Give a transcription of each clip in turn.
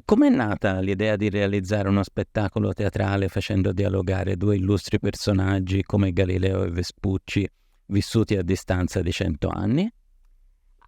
Com'è nata l'idea di realizzare uno spettacolo teatrale facendo dialogare due illustri personaggi come Galileo e Vespucci, vissuti a distanza di 100 anni?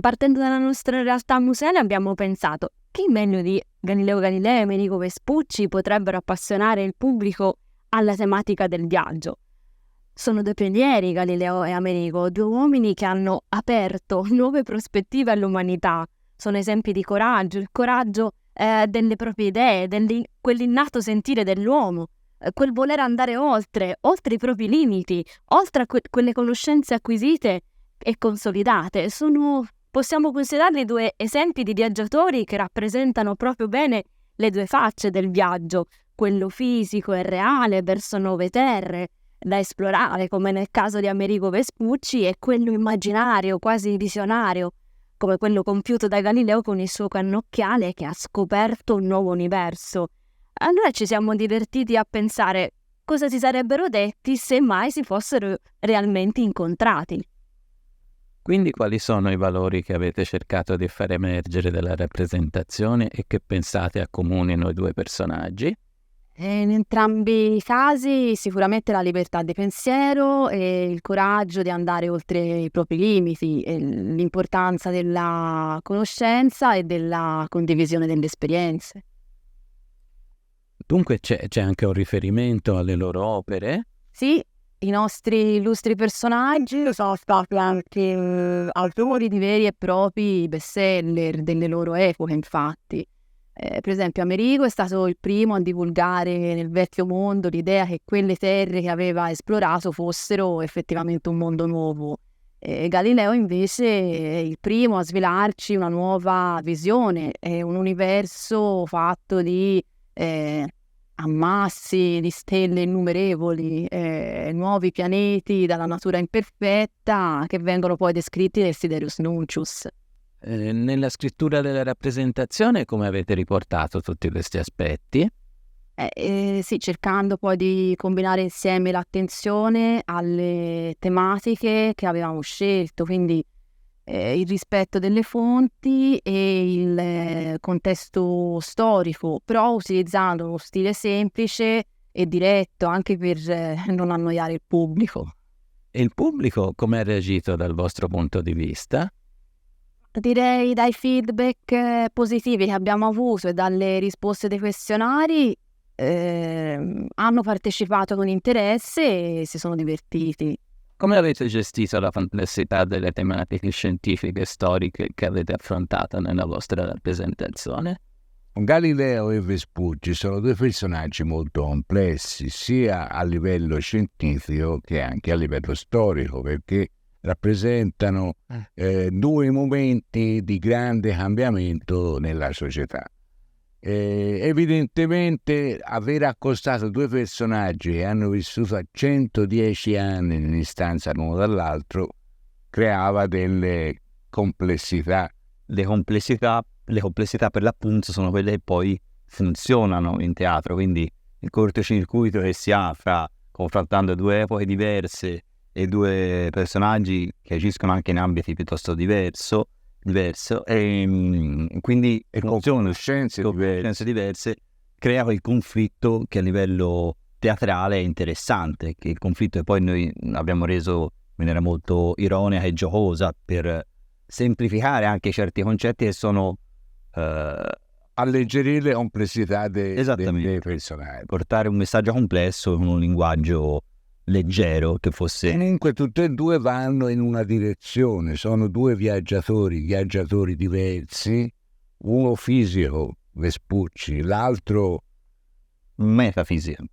Partendo dalla nostra realtà museale abbiamo pensato chi meglio di Galileo Galilei e Amerigo Vespucci potrebbero appassionare il pubblico alla tematica del viaggio. Sono due pionieri, Galileo e Amerigo, due uomini che hanno aperto nuove prospettive all'umanità. Sono esempi di coraggio, il coraggio delle proprie idee, quell'innato sentire dell'uomo, quel voler andare oltre i propri limiti, oltre a quelle conoscenze acquisite e consolidate. Possiamo considerarli due esempi di viaggiatori che rappresentano proprio bene le due facce del viaggio, quello fisico e reale verso nuove terre da esplorare, come nel caso di Amerigo Vespucci, e quello immaginario, quasi visionario, come quello compiuto da Galileo con il suo cannocchiale che ha scoperto un nuovo universo. Allora ci siamo divertiti a pensare cosa si sarebbero detti se mai si fossero realmente incontrati. Quindi quali sono i valori che avete cercato di far emergere dalla rappresentazione e che pensate accomunino i due personaggi? In entrambi i casi sicuramente la libertà di pensiero e il coraggio di andare oltre i propri limiti, e l'importanza della conoscenza e della condivisione delle esperienze. Dunque c'è anche un riferimento alle loro opere? Sì, i nostri illustri personaggi sono stati anche autori di veri e propri bestseller delle loro epoche, infatti. Per esempio Amerigo è stato il primo a divulgare nel vecchio mondo l'idea che quelle terre che aveva esplorato fossero effettivamente un mondo nuovo. Galileo invece è il primo a svelarci una nuova visione, un universo fatto di ammassi di stelle innumerevoli, nuovi pianeti dalla natura imperfetta che vengono poi descritti nel Sidereus Nuncius. Nella scrittura della rappresentazione come avete riportato tutti questi aspetti? Sì, cercando poi di combinare insieme l'attenzione alle tematiche che avevamo scelto, quindi il rispetto delle fonti e il contesto storico, però utilizzando uno stile semplice e diretto anche per non annoiare il pubblico. E il pubblico come ha reagito dal vostro punto di vista? Direi dai feedback positivi che abbiamo avuto e dalle risposte dei questionari hanno partecipato con interesse e si sono divertiti. Come avete gestito la complessità delle tematiche scientifiche e storiche che avete affrontato nella vostra rappresentazione? Galileo e Vespucci sono due personaggi molto complessi, sia a livello scientifico che anche a livello storico, perché rappresentano due momenti di grande cambiamento nella società. Evidentemente aver accostato due personaggi che hanno vissuto a 110 anni in un'istanza l'uno dall'altro creava delle complessità. Le complessità per l'appunto sono quelle che poi funzionano in teatro, quindi il cortocircuito che si ha fra confrontando due epoche diverse e due personaggi che agiscono anche in ambiti piuttosto diverso e quindi con conoscenze diverse crea quel conflitto che a livello teatrale è interessante, che il conflitto che poi noi abbiamo reso in maniera molto ironica e giocosa per semplificare anche certi concetti che sono alleggerire le complessità dei personaggi, portare un messaggio complesso con un linguaggio leggero che fosse. Comunque tutte e due vanno in una direzione, sono due viaggiatori diversi, uno fisico, Vespucci, l'altro metafisico,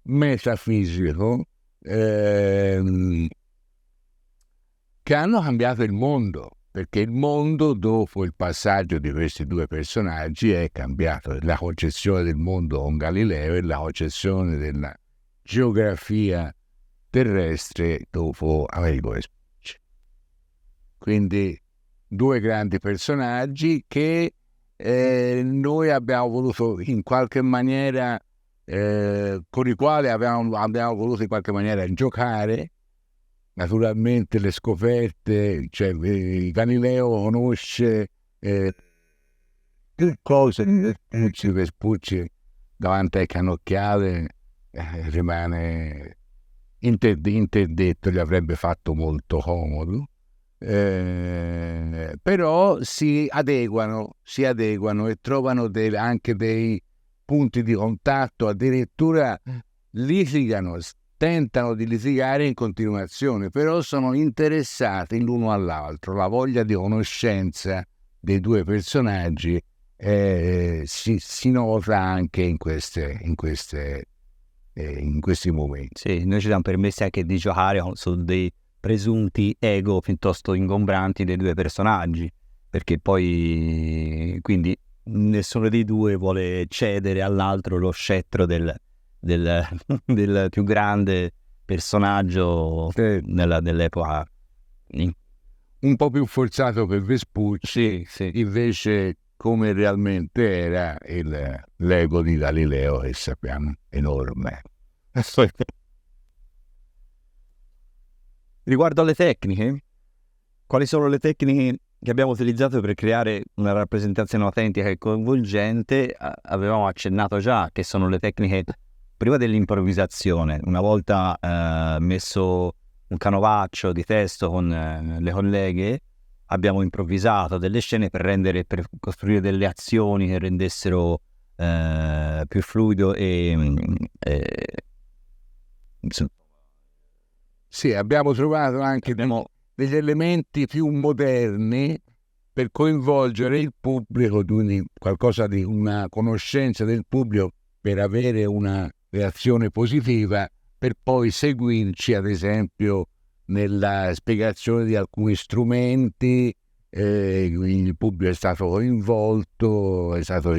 che hanno cambiato il mondo, perché il mondo dopo il passaggio di questi due personaggi è cambiato, la concezione del mondo con Galileo e la concezione della geografia terrestre dopo Amerigo Vespucci. Quindi due grandi personaggi che noi abbiamo voluto in qualche maniera con i quali abbiamo voluto in qualche maniera giocare. Naturalmente le scoperte, cioè Galileo conosce cose, Vespucci davanti ai cannocchiale rimane interdetto, gli avrebbe fatto molto comodo, però si adeguano e trovano anche dei punti di contatto, addirittura litigano, tentano di litigare in continuazione, però sono interessati l'uno all'altro, la voglia di conoscenza dei due personaggi si nota anche in questi momenti. Sì, noi ci siamo permessi anche di giocare su dei presunti ego piuttosto ingombranti dei due personaggi, perché poi quindi nessuno dei due vuole cedere all'altro lo scettro del più grande personaggio dell'epoca. Un po' più forzato per Vespucci, Sì. invece come realmente era l'ego di Galileo, che sappiamo enorme. Riguardo alle tecniche, quali sono le tecniche che abbiamo utilizzato per creare una rappresentazione autentica e coinvolgente? Avevamo accennato già che sono le tecniche prima dell'improvvisazione. Una volta messo un canovaccio di testo con le colleghe, abbiamo improvvisato delle scene per costruire delle azioni che rendessero più fluido Sì, abbiamo trovato anche degli elementi più moderni per coinvolgere il pubblico, qualcosa di una conoscenza del pubblico, per avere una reazione positiva, per poi seguirci ad esempio nella spiegazione di alcuni strumenti, il pubblico è stato coinvolto, è stato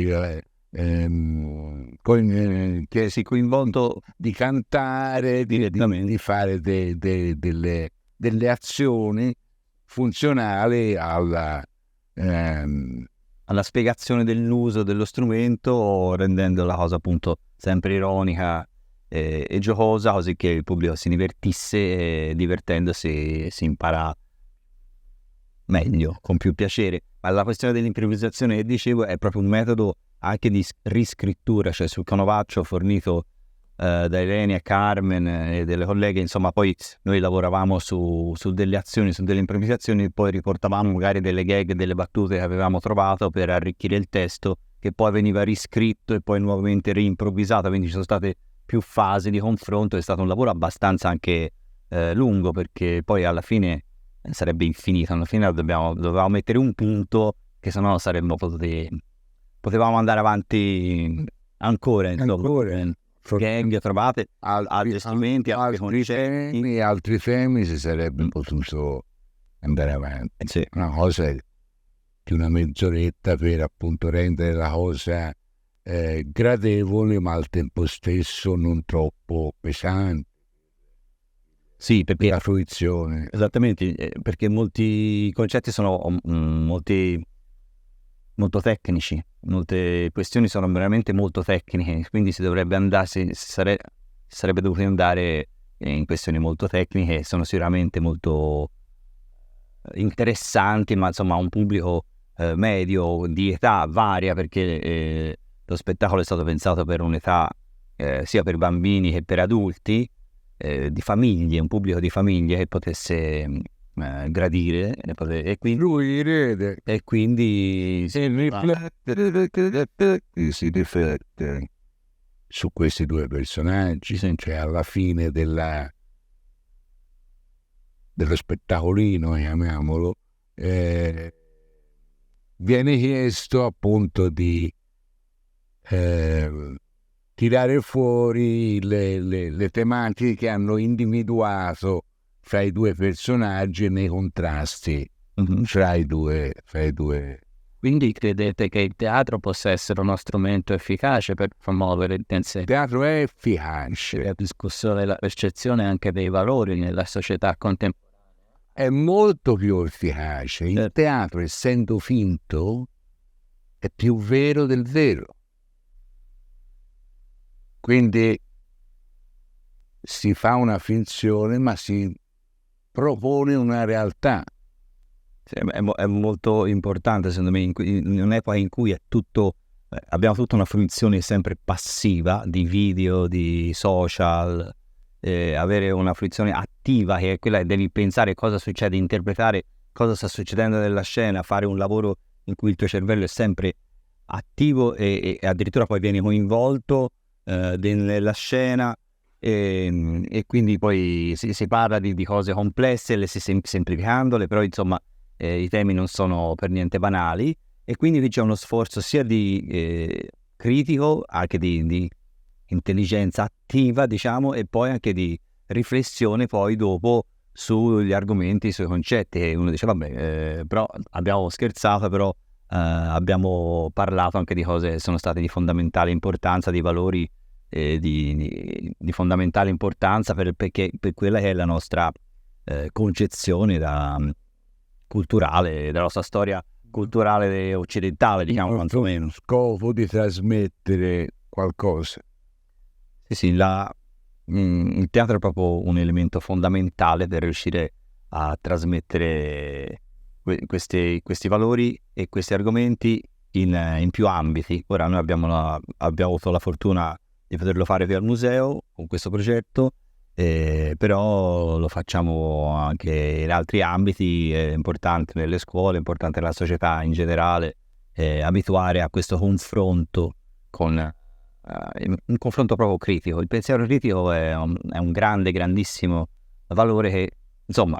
coinvolto di cantare, di fare delle azioni funzionali alla spiegazione dell'uso dello strumento, rendendo la cosa appunto sempre ironica e giocosa, così che il pubblico si divertisse e divertendosi si impara meglio, con più piacere. Ma la questione dell'improvvisazione che dicevo è proprio un metodo anche di riscrittura, cioè sul canovaccio fornito da Irene e Carmen e delle colleghe, insomma, poi noi lavoravamo su delle azioni, su delle improvvisazioni, poi riportavamo magari delle gag, delle battute che avevamo trovato per arricchire il testo, che poi veniva riscritto e poi nuovamente reimprovvisato, quindi ci sono state più fasi di confronto. È stato un lavoro abbastanza anche lungo, perché poi alla fine sarebbe infinito, alla fine dovevamo mettere un punto, che sennò potevamo andare avanti ancora. Gag trovate, altri strumenti, altri temi si sarebbe potuto andare avanti. Sì. Una cosa di una mezz'oretta per appunto rendere la cosa gradevole, ma al tempo stesso non troppo pesante. Sì, perché la fruizione. Esattamente, perché molti concetti sono molto tecnici, molte questioni sono veramente molto tecniche, quindi sarebbe dovuto andare in questioni molto tecniche, sono sicuramente molto interessanti, ma insomma un pubblico medio, di età varia, perché lo spettacolo è stato pensato per un'età sia per bambini che per adulti, di famiglie, un pubblico di famiglie che potesse gradire e quindi si riflette su questi due personaggi, cioè alla fine dello spettacolino, chiamiamolo, viene chiesto appunto di tirare fuori le tematiche che hanno individuato fra i due personaggi nei contrasti fra i due. Quindi credete che il teatro possa essere uno strumento efficace per promuovere il teatro è efficace, la discussione, la percezione anche dei valori nella società contemporanea? È molto più efficace. Il teatro, essendo finto, è più vero del vero. Quindi si fa una finzione, ma si propone una realtà. È molto importante, secondo me, in un'epoca in cui è tutto, abbiamo tutta una fruizione sempre passiva di video, di social, avere una fruizione attiva, che è quella che devi pensare cosa succede, interpretare cosa sta succedendo nella scena, fare un lavoro in cui il tuo cervello è sempre attivo e addirittura poi viene coinvolto nella scena, e quindi poi si parla di cose complesse, le si semplificandole, però insomma i temi non sono per niente banali, e quindi c'è uno sforzo sia di critico, anche di intelligenza attiva, diciamo, e poi anche di riflessione poi dopo sugli argomenti, sui concetti, e uno dice vabbè, però abbiamo scherzato, però abbiamo parlato anche di cose che sono state di fondamentale importanza, di valori di fondamentale importanza per quella che è la nostra concezione culturale, della nostra storia culturale occidentale, diciamo, quantomeno. Scopo di trasmettere qualcosa. Sì, il teatro è proprio un elemento fondamentale per riuscire a trasmettere questi valori e questi argomenti in più ambiti. Ora noi abbiamo avuto la fortuna di poterlo fare qui al museo con questo progetto, però lo facciamo anche in altri ambiti. È importante nelle scuole, è importante nella società in generale, abituare a questo confronto con un confronto proprio critico. Il pensiero critico è un grandissimo valore che, insomma,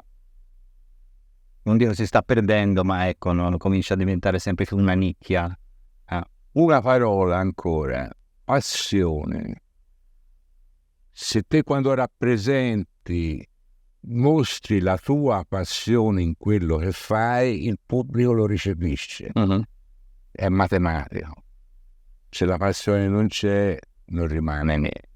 non dico si sta perdendo, ma ecco, non comincia a diventare sempre più una nicchia. Una parola ancora: passione. Se te, quando rappresenti, mostri la tua passione in quello che fai, il pubblico lo recepisce. Uh-huh. È matematico. Se la passione non c'è, non rimane niente.